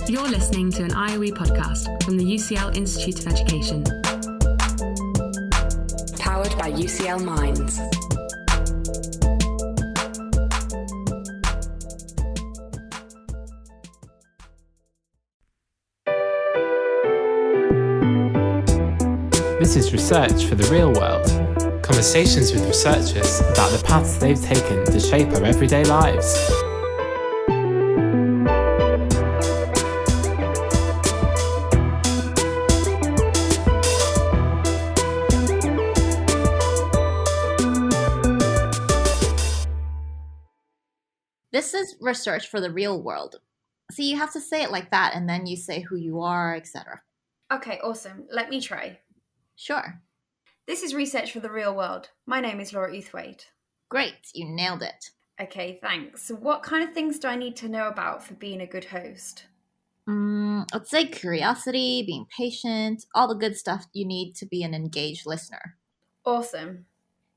You're listening to an IOE podcast from the UCL Institute of Education. Powered by UCL Minds. This is Research for the Real World. Conversations with researchers about the paths they've taken to shape our everyday lives. This is Research for the Real World. So you have to say it like that, and then you say who you are, etc. Okay, awesome. Let me try. Sure. This is Research for the Real World. My name is Laura Uthwaite. Great, you nailed it. Okay, thanks. So what kind of things do I need to know about for being a good host? Let's say curiosity, being patient, all the good stuff you need to be an engaged listener. Awesome.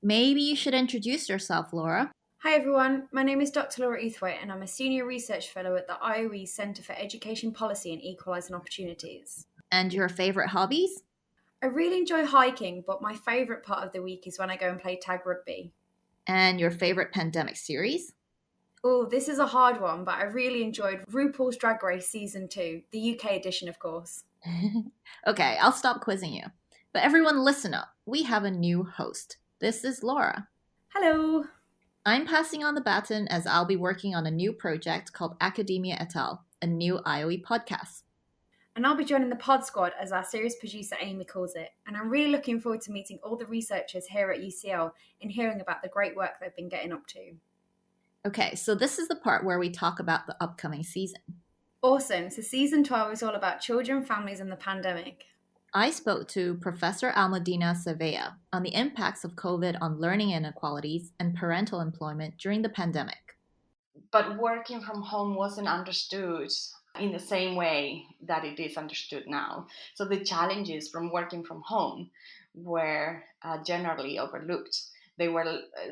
Maybe you should introduce yourself, Laura. Hi everyone, my name is Dr. Laura Uthwaite and I'm a Senior Research Fellow at the IOE Centre for Education Policy and Equalising Opportunities. And your favourite hobbies? I really enjoy hiking, but my favourite part of the week is when I go and play tag rugby. And your favourite pandemic series? Oh, this is a hard one, but I really enjoyed RuPaul's Drag Race Season 2, the UK edition, of course. Okay, I'll stop quizzing you. But everyone listen up. We have a new host. This is Laura. Hello. I'm passing on the baton as I'll be working on a new project called Academia et al., a new IOE podcast. And I'll be joining the pod squad, as our series producer Amy calls it. And I'm really looking forward to meeting all the researchers here at UCL and hearing about the great work they've been getting up to. Okay, so this is the part where we talk about the upcoming season. Awesome. So season 12 is all about children, families and the pandemic. I spoke to Professor Almudena Sevilla on the impacts of COVID on learning inequalities and parental employment during the pandemic. But working from home wasn't understood in the same way that it is understood now. So the challenges from working from home were generally overlooked.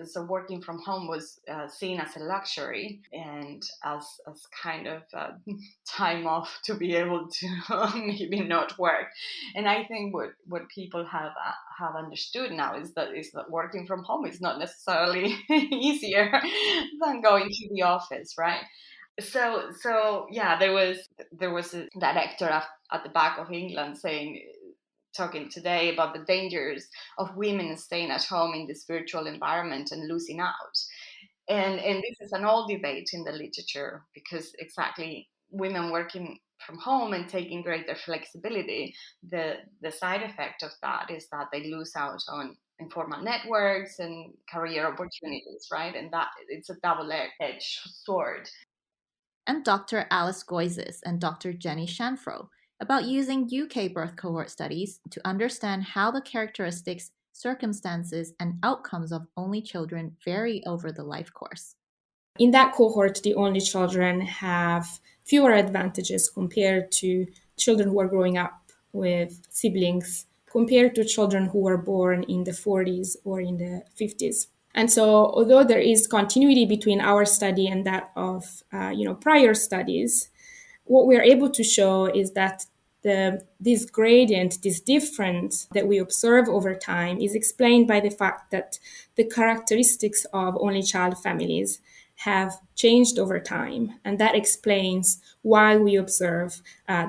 So working from home was seen as a luxury and as kind of time off to be able to maybe not work. And I think what people have understood now is that working from home is not necessarily easier than going to the office, right? So yeah, there was a director at the back of England talking today about the dangers of women staying at home in this virtual environment and losing out. And this is an old debate in the literature, because exactly women working from home and taking greater flexibility, the side effect of that is that they lose out on informal networks and career opportunities, right? And that it's a double-edged sword. And Dr. Alice Goisis and Dr. Jenny Chanfreau about using UK birth cohort studies to understand how the characteristics, circumstances, and outcomes of only children vary over the life course. In that cohort, the only children have fewer advantages compared to children who are growing up with siblings, compared to children who were born in the 40s or in the 50s. And so, although there is continuity between our study and that of prior studies, what we're able to show is that this gradient, this difference that we observe over time is explained by the fact that the characteristics of only child families have changed over time. And that explains why we observe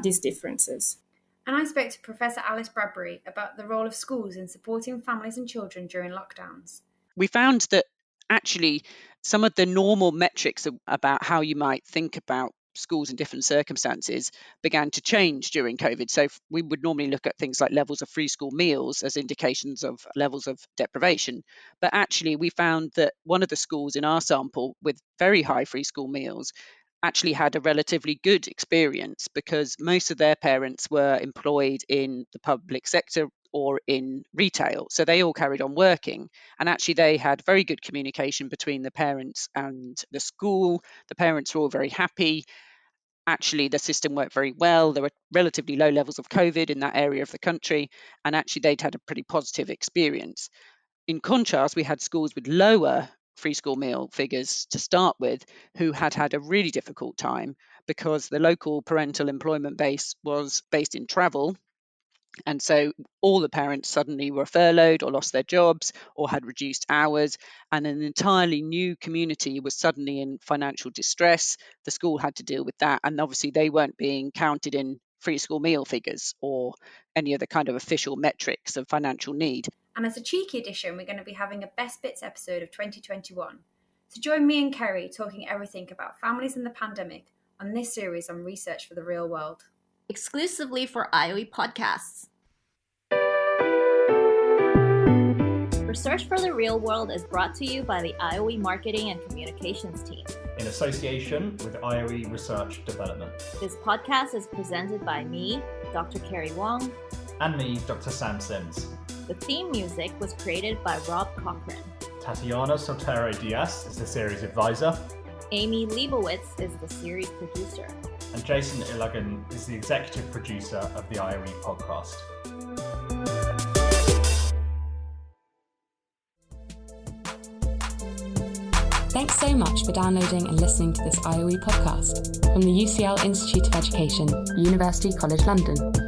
these differences. And I spoke to Professor Alice Bradbury about the role of schools in supporting families and children during lockdowns. We found that actually some of the normal metrics about how you might think about schools in different circumstances began to change during COVID. So we would normally look at things like levels of free school meals as indications of levels of deprivation. But actually, we found that one of the schools in our sample with very high free school meals actually had a relatively good experience, because most of their parents were employed in the public sector or in retail. So they all carried on working. And actually, they had very good communication between the parents and the school. The parents were all very happy. Actually, the system worked very well. There were relatively low levels of COVID in that area of the country. And actually, they'd had a pretty positive experience. In contrast, we had schools with lower free school meal figures to start with, who had a really difficult time because the local parental employment base was based in travel. And so all the parents suddenly were furloughed or lost their jobs or had reduced hours, and an entirely new community was suddenly in financial distress. The school had to deal with that, and obviously they weren't being counted in free school meal figures or any other kind of official metrics of financial need. And as a cheeky addition, we're going to be having a Best Bits episode of 2021. So join me and Kerry talking everything about families in the pandemic on this series on Research for the Real World. Exclusively for IOE Podcasts. Research for the Real World is brought to you by the IOE Marketing and Communications team, in association with IOE Research Development. This podcast is presented by me, Dr. Kerry Wong, and me, Dr. Sam Sims. The theme music was created by Rob Cochran. Tatiana Sotero Diaz is the series advisor. Amy Leibowitz is the series producer. And Jason Illigan is the executive producer of the IOE podcast. Thanks so much for downloading and listening to this IOE podcast from the UCL Institute of Education, University College London.